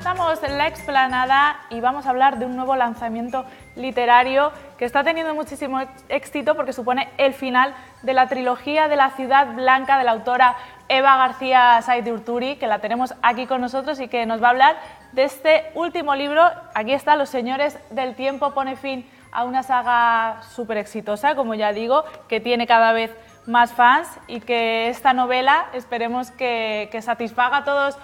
Estamos en la explanada y vamos a hablar de un nuevo lanzamiento literario que está teniendo muchísimo éxito porque supone el final de la trilogía de la Ciudad Blanca de la autora Eva García Saez de Urturi, que la tenemos aquí con nosotros y que nos va a hablar de este último libro. Aquí está, Los Señores del Tiempo pone fin a una saga súper exitosa, como ya digo, que tiene cada vez más fans y que esta novela esperemos que satisfaga a todas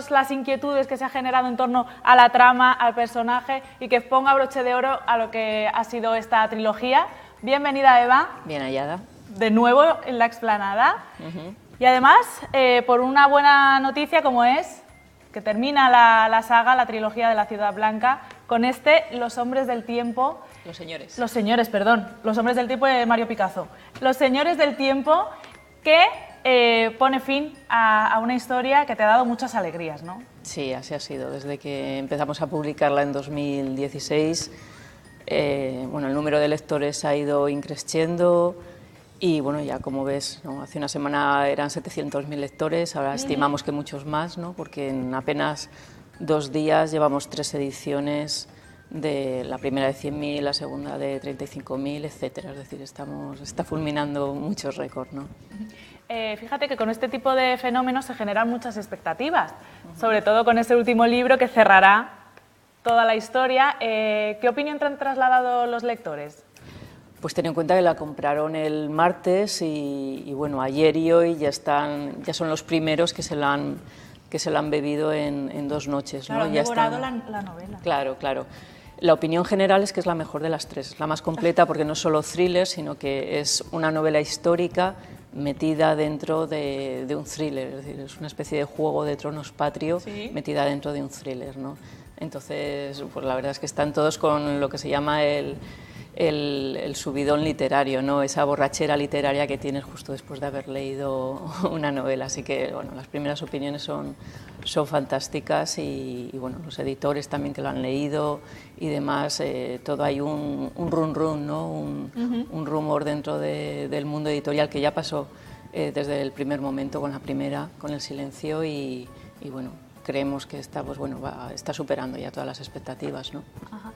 las inquietudes que se ha generado en torno a la trama, al personaje y que ponga broche de oro a lo que ha sido esta trilogía. Bienvenida, Eva. Bien hallada. De nuevo en la explanada. Y además, por una buena noticia como es que termina la saga, la trilogía de la Ciudad Blanca, con Los Hombres del Tiempo. Los Señores. Los Señores, perdón. Los Hombres del Tiempo de Mario Picasso. Los Señores del Tiempo, que pone fin a una historia que te ha dado muchas alegrías, ¿no? Sí, así ha sido. Desde que empezamos a publicarla en 2016, bueno, el número de lectores ha ido increciendo y, bueno, ya como ves, ¿no? Hace una semana eran 700.000 lectores, ahora estimamos que muchos más, ¿no? Porque en apenas 2 días llevamos 3 ediciones, de la primera de 100.000, la segunda de 35.000, etcétera. Es decir, está fulminando muchos récords, ¿no? Fíjate que con este tipo de fenómenos se generan muchas expectativas, sobre todo con este último libro que cerrará toda la historia. ¿Qué opinión te han trasladado los lectores? Pues ten en cuenta que la compraron el martes y bueno, ayer y hoy ya son los primeros que se la han bebido en 2 noches. Claro, ¿no? han ya devorado la novela. Claro, claro. La opinión general es que es la mejor de las 3, es la más completa porque no es solo thriller, sino que es una novela histórica metida dentro de un thriller, es decir, es una especie de Juego de Tronos patrio, ¿sí?, metida dentro de un thriller, ¿no? Entonces, pues la verdad es que están todos con lo que se llama el subidón literario, ¿no? Esa borrachera literaria que tienes justo después de haber leído una novela. Así que, bueno, las primeras opiniones son fantásticas y, bueno, los editores también que lo han leído y demás, todo hay un run, ¿no? Un rumor dentro del mundo editorial que ya pasó desde el primer momento con El Silencio y bueno, creemos que está, pues bueno, está superando ya todas las expectativas, ¿no? Ajá.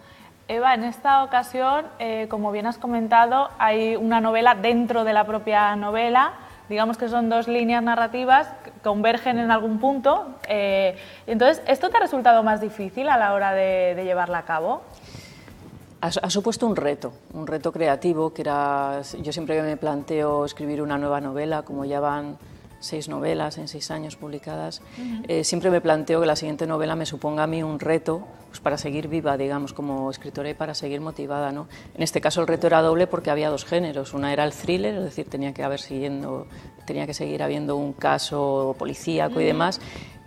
Eva, en esta ocasión, como bien has comentado, hay una novela dentro de la propia novela, digamos que son 2 líneas narrativas que convergen en algún punto. Entonces, ¿esto te ha resultado más difícil a la hora de llevarla a cabo? Ha supuesto un reto creativo, que era, yo siempre me planteo escribir una nueva novela, como ya van 6 novelas en 6 años publicadas, siempre me planteo que la siguiente novela me suponga a mí un reto, pues para seguir viva, digamos, como escritora y para seguir motivada, ¿no? En este caso el reto era doble porque había 2 géneros, una era el thriller, es decir, tenía que seguir habiendo un caso policíaco y demás,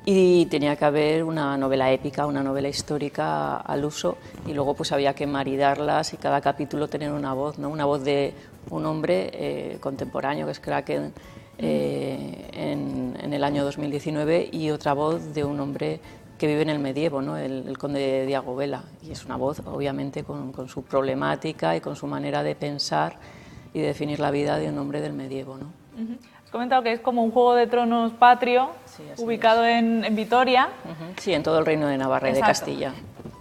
y tenía que haber una novela épica, una novela histórica al uso, y luego pues había que maridarlas y cada capítulo tener una voz, ¿no? Una voz de un hombre contemporáneo, que es Kraken, en el año 2019, y otra voz de un hombre que vive en el medievo, ¿no? el conde Diago Vela, y es una voz obviamente con su problemática y con su manera de pensar y de definir la vida de un hombre del medievo, ¿no? Has comentado que es como un Juego de Tronos patrio, sí, ubicado en Vitoria. Sí, en todo el reino de Navarra y de Castilla.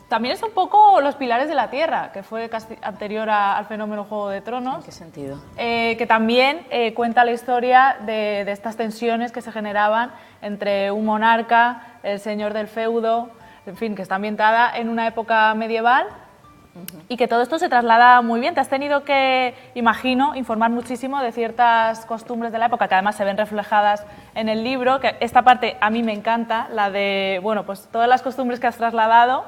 También es un poco Los Pilares de la Tierra, que fue anterior al fenómeno Juego de Tronos. ¿En qué sentido? Que también cuenta la historia de estas tensiones que se generaban entre un monarca, el señor del feudo, en fin, que está ambientada en una época medieval y que todo esto se traslada muy bien. Te has tenido que, imagino, informar muchísimo de ciertas costumbres de la época, que además se ven reflejadas en el libro, que esta parte a mí me encanta, la de, bueno, pues todas las costumbres que has trasladado.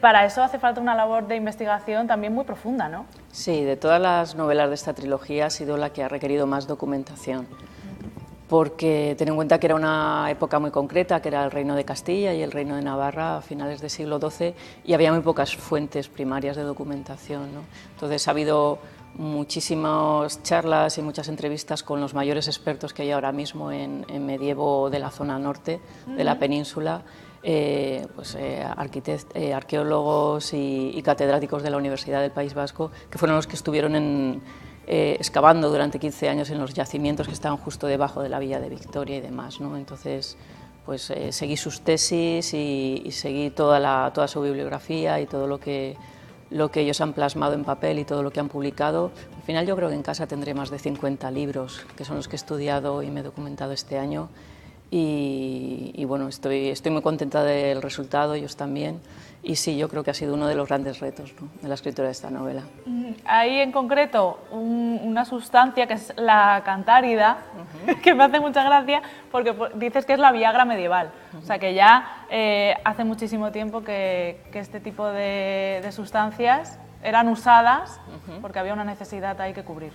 Para eso hace falta una labor de investigación también muy profunda, ¿no? Sí, de todas las novelas de esta trilogía ha sido la que ha requerido más documentación, porque ten en cuenta que era una época muy concreta, que era el Reino de Castilla y el Reino de Navarra a finales del siglo XII, y había muy pocas fuentes primarias de documentación, ¿no? Entonces ha habido muchísimas charlas y muchas entrevistas con los mayores expertos que hay ahora mismo en medievo de la zona norte de la península, arqueólogos y catedráticos de la Universidad del País Vasco, que fueron los que estuvieron excavando durante 15 años en los yacimientos que estaban justo debajo de la Villa de Victoria y demás, ¿no? Entonces, pues seguí sus tesis y seguí toda su bibliografía y todo lo que ellos han plasmado en papel y todo lo que han publicado. Al final yo creo que en casa tendré más de 50 libros, que son los que he estudiado y me he documentado este año. Y bueno, estoy muy contenta del resultado, ellos también. Y sí, yo creo que ha sido uno de los grandes retos, ¿no?, de la escritura de esta novela. Hay en concreto una sustancia que es la cantárida, que me hace mucha gracia porque dices que es la Viagra medieval. O sea que ya hace muchísimo tiempo que este tipo de sustancias eran usadas porque había una necesidad ahí que cubrir.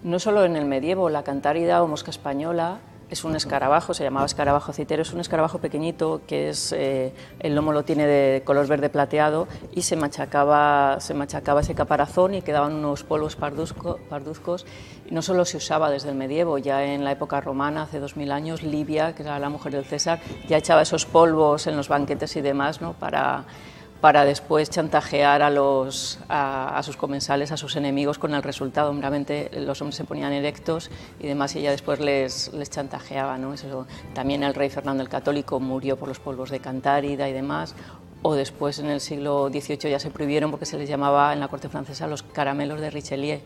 No solo en el medievo, la cantárida o mosca española es un escarabajo, se llamaba escarabajo citero, es un escarabajo pequeñito que el lomo lo tiene de color verde plateado y se machacaba ese caparazón y quedaban unos polvos parduzcos. Y no solo se usaba desde el medievo, ya en la época romana, hace 2000 años, Livia, que era la mujer del César, ya echaba esos polvos en los banquetes y demás, ¿no?, para después chantajear a sus comensales, a sus enemigos con el resultado. Obviamente los hombres se ponían erectos y demás y ella después les chantajeaba, ¿no? Eso. También el rey Fernando el Católico murió por los polvos de cantárida y demás, o después en el siglo XVIII ya se prohibieron porque se les llamaba en la corte francesa los caramelos de Richelieu.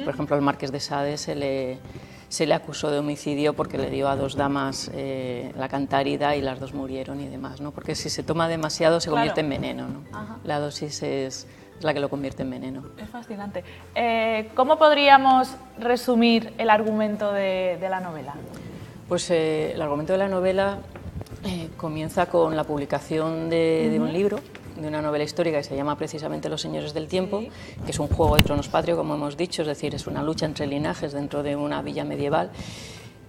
Por ejemplo, al marqués de Sade se le acusó de homicidio porque le dio a 2 damas la cantárida y las 2 murieron y demás, ¿no? Porque si se toma demasiado se convierte en veneno, ¿no? La dosis es la que lo convierte en veneno. Es fascinante. ¿Cómo podríamos resumir el argumento de la novela? Pues el argumento de la novela comienza con la publicación de un libro, de una novela histórica que se llama precisamente Los Señores del Tiempo, que es un juego de tronos patrio, como hemos dicho, es decir, es una lucha entre linajes dentro de una villa medieval.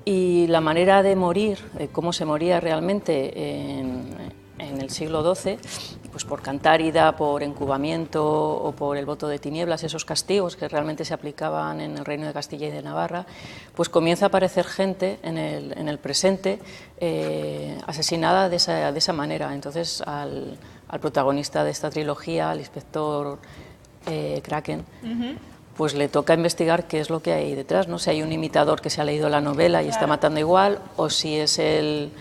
Y la manera de morir, cómo se moría realmente en el siglo XII, pues por cantárida, por encubamiento o por el voto de tinieblas, esos castigos que realmente se aplicaban en el Reino de Castilla y de Navarra, pues comienza a aparecer gente en el presente asesinada de esa manera. Entonces al protagonista de esta trilogía, al inspector Kraken, pues le toca investigar qué es lo que hay detrás, ¿no? Si hay un imitador que se ha leído la novela y está matando igual, o si es el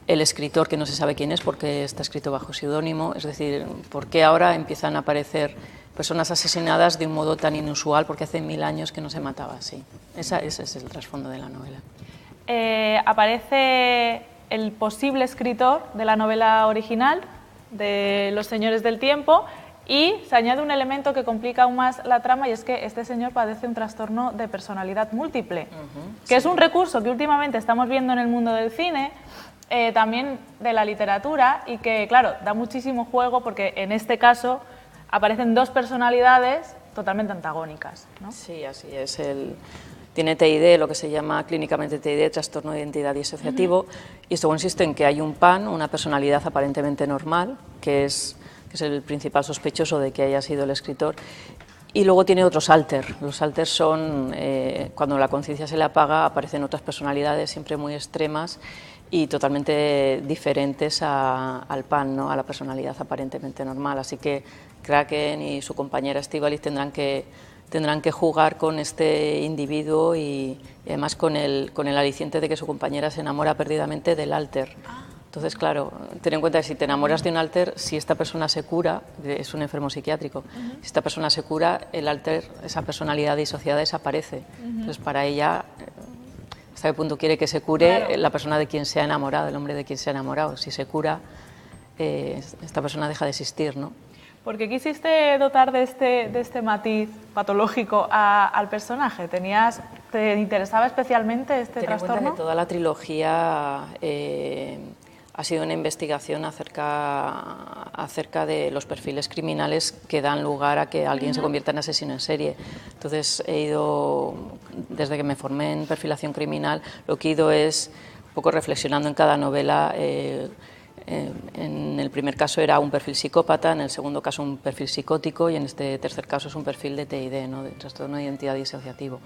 escritor que no se sabe quién es porque está escrito bajo seudónimo. Es decir, ¿por qué ahora empiezan a aparecer personas asesinadas de un modo tan inusual? Porque hace 1000 años que no se mataba así. Ese es el trasfondo de la novela. Aparece el posible escritor de la novela original, de Los Señores del Tiempo, y se añade un elemento que complica aún más la trama, y es que este señor padece un trastorno de personalidad múltiple, que es un recurso que últimamente estamos viendo en el mundo del cine, también de la literatura, y que, claro, da muchísimo juego porque en este caso aparecen 2 personalidades totalmente antagónicas, ¿no? Sí, así es. Tiene TID, lo que se llama clínicamente TID, trastorno de identidad disociativo, y esto consiste en que hay un PAN, una personalidad aparentemente normal, que es el principal sospechoso de que haya sido el escritor, y luego tiene otros alter. Los alters son, cuando la conciencia se le apaga, aparecen otras personalidades siempre muy extremas y totalmente diferentes al PAN, ¿no?, a la personalidad aparentemente normal. Así que Kraken y su compañera Estíbaliz tendrán que jugar con este individuo y además con el aliciente de que su compañera se enamora perdidamente del alter. Entonces, claro, ten en cuenta que si te enamoras de un alter, si esta persona se cura, es un enfermo psiquiátrico, si esta persona se cura, el alter, esa personalidad disociada, desaparece. Entonces, para ella, ¿hasta qué punto quiere que se cure la persona de quien se ha enamorado, el hombre de quien se ha enamorado? Si se cura, esta persona deja de existir, ¿no? ¿Por qué quisiste dotar de este matiz patológico al personaje? ¿Te interesaba especialmente este trastorno? Ten en cuenta que toda la trilogía ha sido una investigación acerca de los perfiles criminales que dan lugar a que alguien se convierta en asesino en serie. Entonces he ido, desde que me formé en perfilación criminal, lo que he ido es un poco reflexionando en cada novela. En el primer caso era un perfil psicópata, en el segundo caso un perfil psicótico y en este tercer caso es un perfil de TID, ¿no?, de trastorno de identidad disociativo.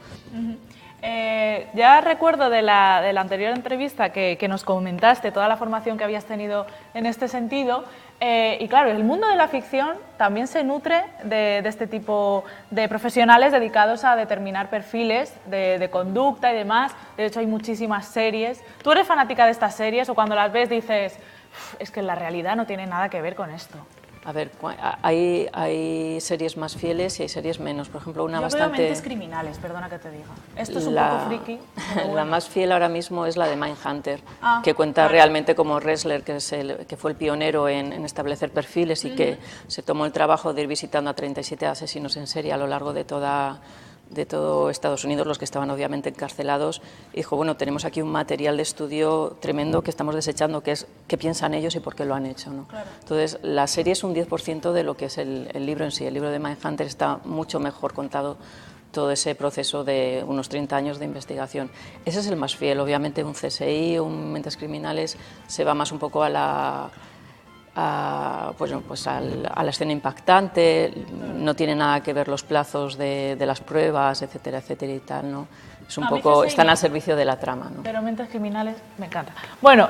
Ya recuerdo de la anterior entrevista que nos comentaste toda la formación que habías tenido en este sentido, y claro, el mundo de la ficción también se nutre de este tipo de profesionales dedicados a determinar perfiles de conducta y demás. De hecho, hay muchísimas series. ¿Tú eres fanática de estas series o cuando las ves dices, es que en la realidad no tiene nada que ver con esto? A ver, hay series más fieles y hay series menos. Por ejemplo, una Yo bastante... veo Mentes Criminales, perdona que te diga. Esto es un poco friki. Bueno. La más fiel ahora mismo es la de Mindhunter, que cuenta vale. realmente como Ressler, que fue el pionero en establecer perfiles y que se tomó el trabajo de ir visitando a 37 asesinos en serie a lo largo de todo Estados Unidos, los que estaban obviamente encarcelados, y dijo, bueno, tenemos aquí un material de estudio tremendo que estamos desechando, que es qué piensan ellos y por qué lo han hecho, ¿no? Claro. Entonces, la serie es un 10% de lo que es el libro en sí. El libro de Mindhunter está mucho mejor contado, todo ese proceso de unos 30 años de investigación. Ese es el más fiel. Obviamente un CSI, un Mentes Criminales, se va más un poco a la escena impactante, no tiene nada que ver los plazos de las pruebas, etcétera, etcétera y tal, ¿no? Es un poco, están al servicio de la trama, ¿no? Pero Mentes Criminales me encanta. Bueno,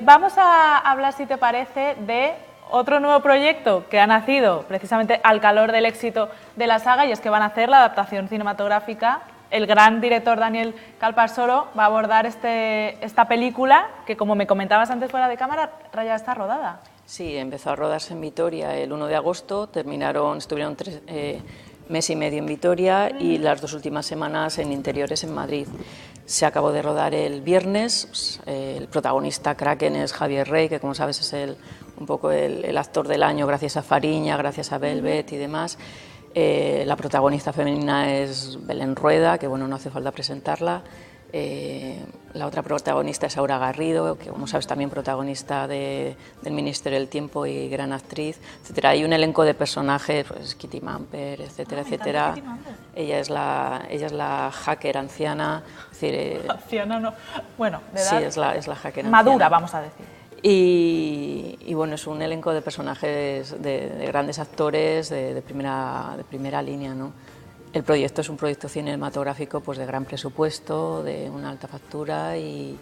vamos a hablar, si te parece, de otro nuevo proyecto que ha nacido precisamente al calor del éxito de la saga, y es que van a hacer la adaptación cinematográfica. El gran director Daniel Calparsoro va a abordar esta película que, como me comentabas antes fuera de cámara, ya está rodada. Sí, empezó a rodarse en Vitoria el 1 de agosto, estuvieron 3 meses y medio en Vitoria y las 2 últimas semanas en interiores en Madrid. Se acabó de rodar el viernes, el protagonista Kraken es Javier Rey, que como sabes es un poco el actor del año gracias a Fariña, gracias a Velvet y demás. La protagonista femenina es Belén Rueda, que bueno, no hace falta presentarla. La otra protagonista es Aura Garrido, que como sabes también protagonista del Ministerio del Tiempo y gran actriz, etcétera. Hay un elenco de personajes, pues Kitty Mamper, etcétera, etcétera. Ella es la hacker anciana, es decir, anciana no, bueno, de edad sí, es la hacker madura, anciana. vamos a decir. Y bueno, es un elenco de personajes, de grandes actores de primera línea, ¿no? El proyecto es un proyecto cinematográfico pues, de gran presupuesto, de una alta factura y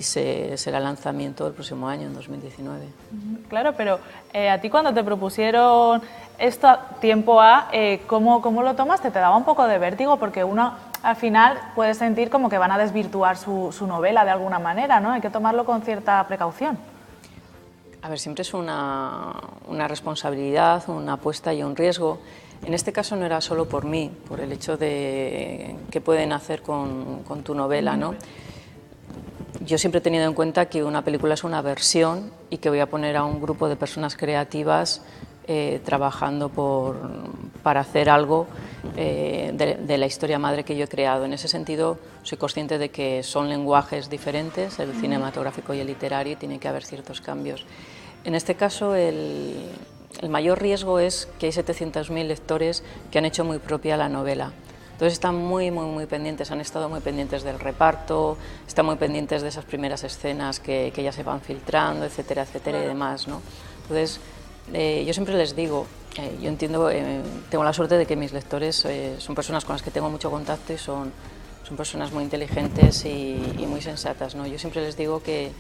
será el lanzamiento el próximo año, en 2019. Claro, pero a ti cuando te propusieron esto tiempo ¿cómo lo tomaste? ¿Te daba un poco de vértigo? Porque uno al final puede sentir como que van a desvirtuar su novela de alguna manera, ¿no? Hay que tomarlo con cierta precaución. A ver, siempre es una responsabilidad, una apuesta y un riesgo. En este caso no era solo por mí, por el hecho de qué pueden hacer con tu novela, ¿no? Yo siempre he tenido en cuenta que una película es una versión y que voy a poner a un grupo de personas creativas trabajando para hacer algo de la historia madre que yo he creado. En ese sentido, soy consciente de que son lenguajes diferentes, el cinematográfico y el literario, y tiene que haber ciertos cambios. En este caso, el mayor riesgo es que hay 700.000 lectores que han hecho muy propia la novela. Entonces están muy pendientes, han estado muy pendientes del reparto, están muy pendientes de esas primeras escenas que ya se van filtrando, etcétera, etcétera y demás, ¿no? Entonces, yo siempre les digo, yo entiendo, tengo la suerte de que mis lectores son personas con las que tengo mucho contacto y son personas muy inteligentes y muy sensatas, ¿no? Yo siempre les digo que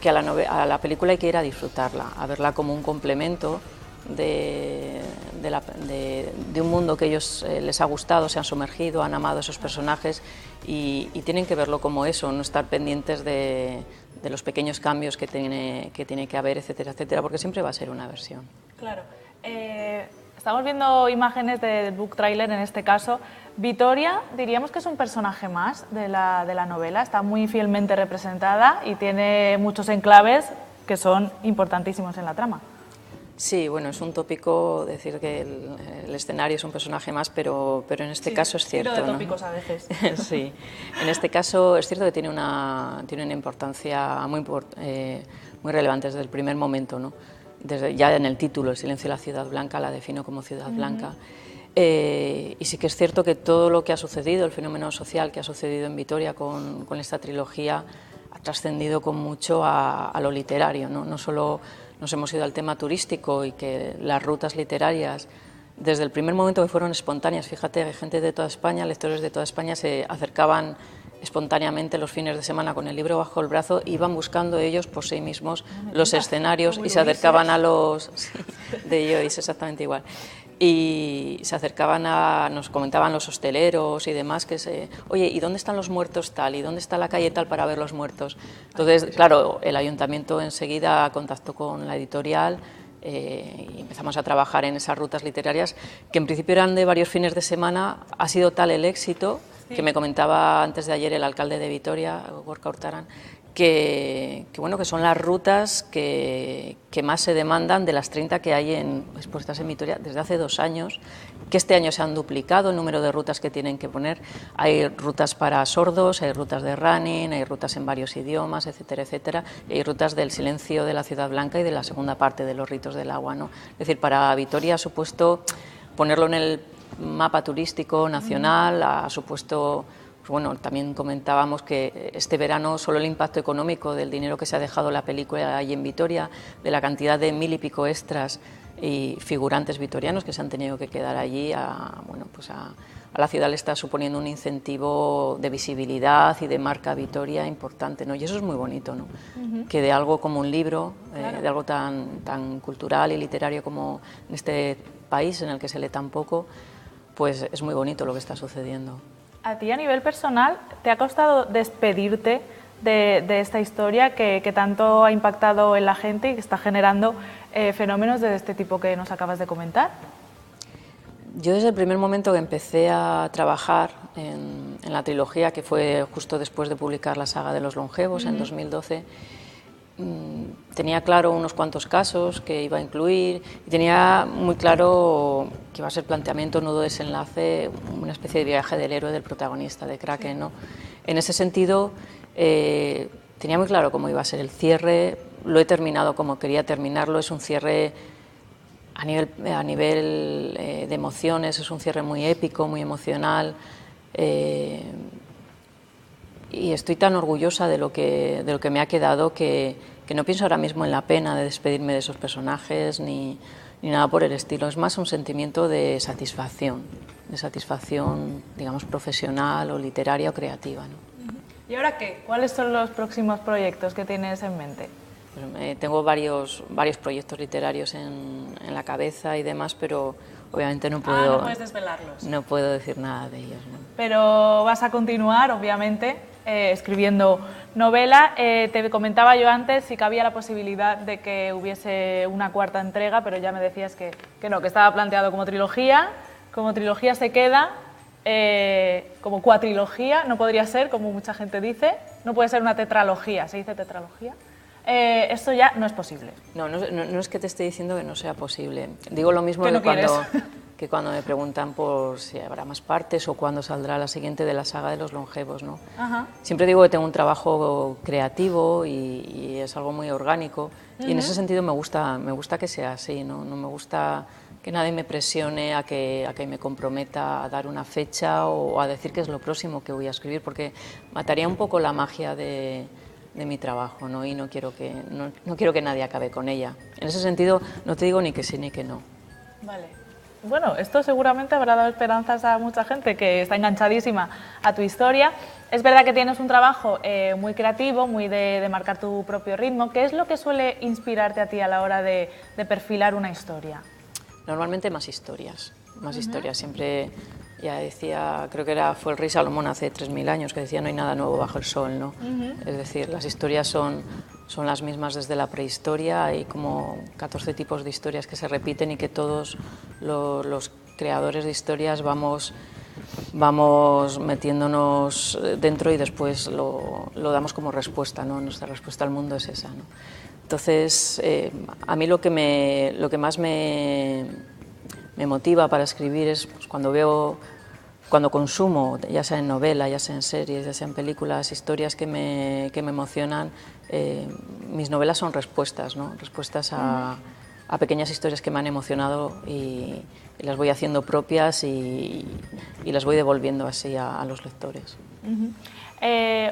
a la película hay que ir a disfrutarla, a verla como un complemento de un mundo que a ellos les ha gustado, se han sumergido, han amado esos personajes y tienen que verlo como eso, no estar pendientes de los pequeños cambios que tiene que haber, etcétera, etcétera, porque siempre va a ser una versión. Claro. Estamos viendo imágenes del book trailer en este caso. Vitoria, diríamos que es un personaje más de la novela, está muy fielmente representada y tiene muchos enclaves que son importantísimos en la trama. Sí, bueno, es un tópico decir que el escenario es un personaje más, pero en este caso es cierto. Tiro de tópicos, ¿no? A veces. Sí, en este caso es cierto que tiene una importancia muy relevante desde el primer momento, ¿no? Ya en el título, El silencio de la ciudad blanca, la defino como ciudad blanca. Y sí que es cierto que todo lo que ha sucedido, el fenómeno social que ha sucedido en Vitoria con esta trilogía, ha trascendido con mucho a lo literario, ¿no? No solo nos hemos ido al tema turístico y que las rutas literarias desde el primer momento que fueron espontáneas. Fíjate, hay gente de toda España, lectores de toda España se acercaban espontáneamente los fines de semana con el libro bajo el brazo, iban buscando ellos por sí mismos los escenarios y se acercaban a los... Sí, de Joyce, exactamente igual. Y se acercaban nos comentaban los hosteleros y demás, oye, ¿y dónde están los muertos tal? ¿Y dónde está la calle tal para ver los muertos? Entonces, claro, el ayuntamiento enseguida contactó con la editorial y empezamos a trabajar en esas rutas literarias, que en principio eran de varios fines de semana. Ha sido tal el éxito, que me comentaba antes de ayer el alcalde de Vitoria, Gorka Hurtaran, que son las rutas que más se demandan de las 30 que hay expuestas en Vitoria desde hace 2 años, que este año se han duplicado el número de rutas que tienen que poner. Hay rutas para sordos, hay rutas de running, hay rutas en varios idiomas, etcétera, etcétera, y hay rutas del silencio de la Ciudad Blanca y de la segunda parte de los ritos del agua, ¿no? Es decir, para Vitoria ha supuesto ponerlo en el mapa turístico nacional, ha supuesto... Bueno, también comentábamos que este verano solo el impacto económico del dinero que se ha dejado la película allí en Vitoria, de la cantidad de 1000 y pico extras y figurantes vitorianos que se han tenido que quedar allí, a la ciudad le está suponiendo un incentivo de visibilidad y de marca Vitoria importante, ¿no? Y eso es muy bonito, ¿no? Que de algo como un libro, de algo tan cultural y literario como en este país en el que se lee tan poco, pues es muy bonito lo que está sucediendo. A ti, a nivel personal, ¿te ha costado despedirte de esta historia que tanto ha impactado en la gente y que está generando fenómenos de este tipo que nos acabas de comentar? Yo desde el primer momento que empecé a trabajar en la trilogía, que fue justo después de publicar la saga de los longevos en 2012, tenía claro unos cuantos casos que iba a incluir y tenía muy claro que iba a ser planteamiento, nudo, desenlace, una especie de viaje del héroe del protagonista, de Kraken, ¿no? En ese sentido, tenía muy claro cómo iba a ser el cierre, lo he terminado como quería terminarlo, es un cierre a nivel de emociones, es un cierre muy épico, muy emocional, y estoy tan orgullosa de lo que me ha quedado que no pienso ahora mismo en la pena de despedirme de esos personajes ni nada por el estilo. Es más un sentimiento de satisfacción, digamos, profesional o literaria o creativa, ¿no? ¿Y ahora qué? ¿Cuáles son los próximos proyectos que tienes en mente? Pues, tengo varios proyectos literarios en la cabeza y demás, pero obviamente no puedo... no puedes desvelarlos. No puedo decir nada de ellos, ¿no? Pero vas a continuar, obviamente, escribiendo novela. Te comentaba yo antes si cabía la posibilidad de que hubiese una 4ª entrega, pero ya me decías que no, que estaba planteado como trilogía. Como trilogía se queda, como cuatrilogía, no podría ser, como mucha gente dice, no puede ser una tetralogía, ¿se dice tetralogía? Eso ya no es posible. No es que te esté diciendo que no sea posible. Digo lo mismo que cuando me preguntan por si habrá más partes o cuándo saldrá la siguiente de la saga de los longevos, ¿no? Ajá. Siempre digo que tengo un trabajo creativo y es algo muy orgánico, y en ese sentido me gusta que sea así, ¿no? No me gusta que nadie me presione a que me comprometa a dar una fecha o a decir qué es lo próximo que voy a escribir, porque mataría un poco la magia de mi trabajo, ¿no? Y no quiero que nadie acabe con ella. En ese sentido no te digo ni que sí ni que no. Vale. Bueno, esto seguramente habrá dado esperanzas a mucha gente que está enganchadísima a tu historia. Es verdad que tienes un trabajo muy creativo, muy de marcar tu propio ritmo. ¿Qué es lo que suele inspirarte a ti a la hora de perfilar una historia? Normalmente más historias. Siempre, ya decía, creo que fue el rey Salomón hace 3000 años, que decía no hay nada nuevo bajo el sol, ¿no? Es decir, las historias son las mismas desde la prehistoria. Hay como 14 tipos de historias que se repiten y que todos los creadores de historias vamos metiéndonos dentro y después lo damos como respuesta, ¿no? Nuestra respuesta al mundo es esa, ¿no? Entonces, a mí lo que más me motiva para escribir es pues, cuando consumo, ya sea en novela, ya sea en series, ya sea en películas, historias que me emocionan. Mis novelas son respuestas, ¿no? Respuestas a pequeñas historias que me han emocionado y las voy haciendo propias y las voy devolviendo así a los lectores.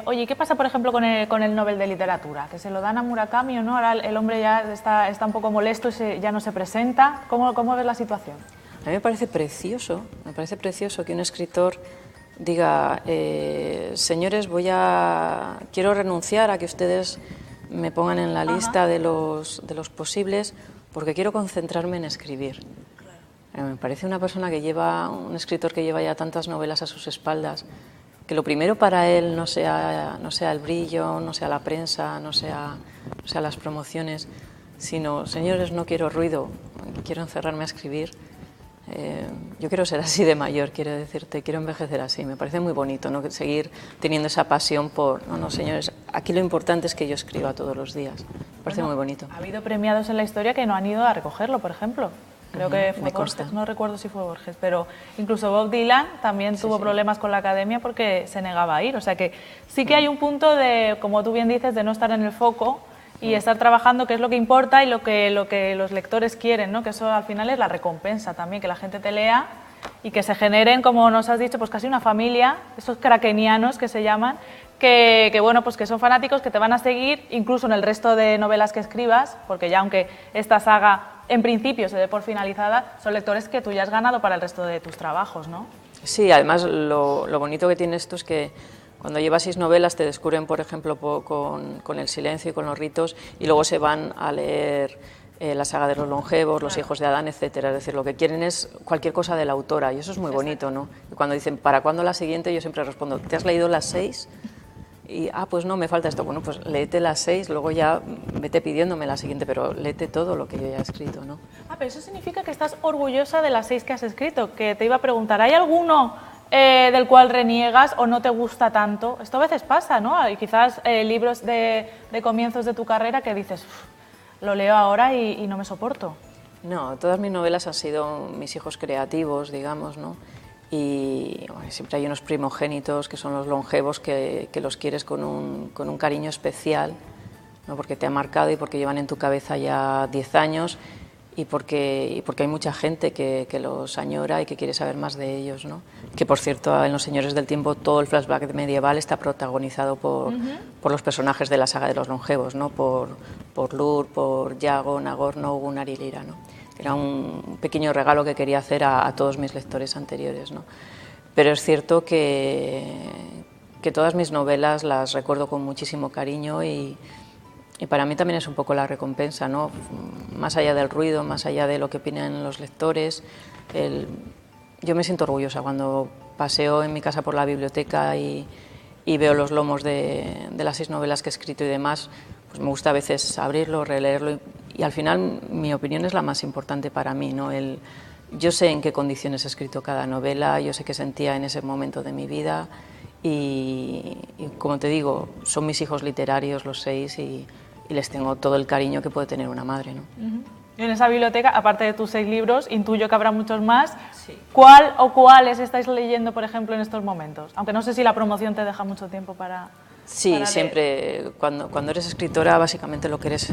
Oye, ¿qué pasa, por ejemplo, con el Nobel de Literatura? ¿Que se lo dan a Murakami o no? Ahora el hombre ya está un poco molesto y ya no se presenta. ¿Cómo ves la situación? A mí me parece precioso que un escritor diga, señores, quiero renunciar a que ustedes me pongan en la lista de los posibles porque quiero concentrarme en escribir. Me parece un escritor que lleva ya tantas novelas a sus espaldas, que lo primero para él no sea el brillo, no sea la prensa, no sea las promociones, sino, señores, no quiero ruido, quiero encerrarme a escribir. Yo quiero ser así de mayor, quiero decirte, quiero envejecer así. Me parece muy bonito, ¿no? Seguir teniendo esa pasión por, no, señores, aquí lo importante es que yo escriba todos los días. Me parece muy bonito. Ha habido premiados en la historia que no han ido a recogerlo, por ejemplo. Creo que fue Borges, no recuerdo si fue Borges, pero incluso Bob Dylan también tuvo problemas con la academia porque se negaba a ir. O sea que sí que hay un punto de, como tú bien dices, de no estar en el foco y estar trabajando, que es lo que importa y lo que los lectores quieren, ¿no? Que eso al final es la recompensa también, que la gente te lea y que se generen, como nos has dicho, pues casi una familia, esos crackenianos que se llaman, que bueno, pues que son fanáticos, que te van a seguir incluso en el resto de novelas que escribas, porque ya aunque esta saga en principio se dé por finalizada, son lectores que tú ya has ganado para el resto de tus trabajos, ¿no? Sí, además lo bonito que tiene esto es que cuando llevas 6 novelas te descubren, por ejemplo, con El silencio y con Los ritos, y luego se van a leer la saga de los longevos, Los hijos de Adán, etcétera. Es decir, lo que quieren es cualquier cosa de la autora, y eso es muy bonito, ¿no? Y cuando dicen, ¿para cuándo la siguiente?, yo siempre respondo, ¿te has leído las 6? Y, pues no, me falta esto. Bueno, pues léete las 6, luego ya vete pidiéndome la siguiente, pero léete todo lo que yo ya he escrito, ¿no? Pero eso significa que estás orgullosa de las 6 que has escrito, que te iba a preguntar, ¿hay alguno del cual reniegas o no te gusta tanto? Esto a veces pasa, ¿no? Hay quizás libros de comienzos de tu carrera que dices, lo leo ahora y no me soporto. No, todas mis novelas han sido mis hijos creativos, digamos, ¿no? Y bueno, siempre hay unos primogénitos que son los longevos que los quieres con un cariño especial, ¿no? Porque te ha marcado y porque llevan en tu cabeza ya 10 años y porque hay mucha gente que los añora y que quiere saber más de ellos, ¿no? Que por cierto, en Los señores del tiempo todo el flashback medieval está protagonizado por los personajes de la saga de los longevos, ¿no? Por Lur, por Yago, Nagorno, Gunnar y Lira, ¿no? Era un pequeño regalo que quería hacer a todos mis lectores anteriores, ¿no? Pero es cierto que todas mis novelas las recuerdo con muchísimo cariño y para mí también es un poco la recompensa, ¿no? Más allá del ruido, más allá de lo que opinan los lectores. Yo me siento orgullosa cuando paseo en mi casa por la biblioteca y veo los lomos de las 6 novelas que he escrito y demás. Pues me gusta a veces abrirlo, releerlo y al final mi opinión es la más importante para mí, ¿no? Yo sé en qué condiciones he escrito cada novela, yo sé qué sentía en ese momento de mi vida y como te digo, son mis hijos literarios los 6 y les tengo todo el cariño que puede tener una madre, ¿no? En esa biblioteca, aparte de tus 6 libros, intuyo que habrá muchos más. Sí. ¿Cuál o cuáles estáis leyendo, por ejemplo, en estos momentos? Aunque no sé si la promoción te deja mucho tiempo para... Sí, siempre, cuando eres escritora, básicamente lo que eres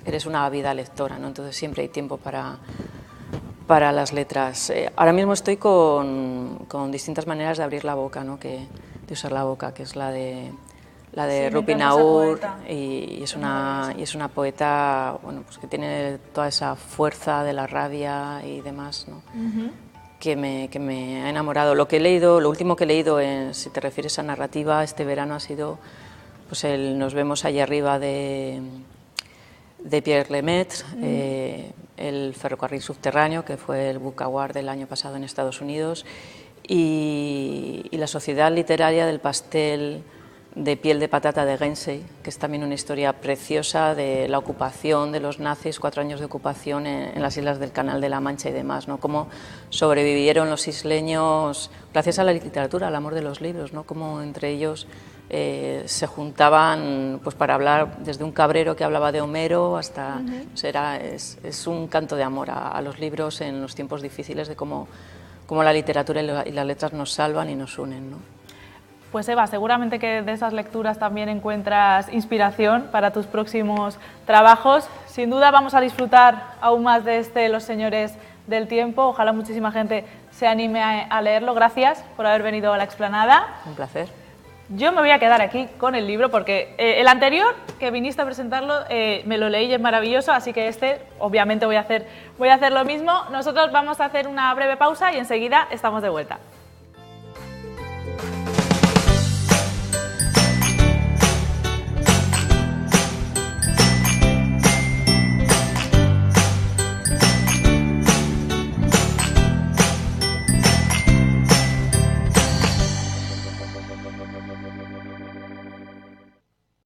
eres una ávida lectora, ¿no? Entonces siempre hay tiempo para las letras. Ahora mismo estoy con distintas maneras de abrir la boca, ¿no? De usar la boca, que es la de Rupi Naur, y es una poeta, bueno, pues que tiene toda esa fuerza de la rabia y demás, ¿no? Que me ha enamorado. Lo último que he leído, si te refieres a narrativa, este verano ha sido pues Nos vemos allá arriba de Pierre Lemaitre, el ferrocarril subterráneo, que fue el Book Award del año pasado en Estados Unidos, y La sociedad literaria del pastel de piel de patata de Guernsey, que es también una historia preciosa de la ocupación de los nazis, 4 años de ocupación en las islas del Canal de la Mancha y demás, ¿no? Cómo sobrevivieron los isleños gracias a la literatura, al amor de los libros, ¿no? Cómo entre ellos se juntaban pues para hablar desde un cabrero que hablaba de Homero hasta... Pues es un canto de amor a los libros en los tiempos difíciles, de cómo la literatura y las letras nos salvan y nos unen, ¿no? Pues Eva, seguramente que de esas lecturas también encuentras inspiración para tus próximos trabajos. Sin duda vamos a disfrutar aún más de Los señores del tiempo. Ojalá muchísima gente se anime a leerlo. Gracias por haber venido a la explanada. Un placer. Yo me voy a quedar aquí con el libro porque el anterior que viniste a presentarlo me lo leí y es maravilloso, así que este obviamente voy a hacer lo mismo. Nosotros vamos a hacer una breve pausa y enseguida estamos de vuelta.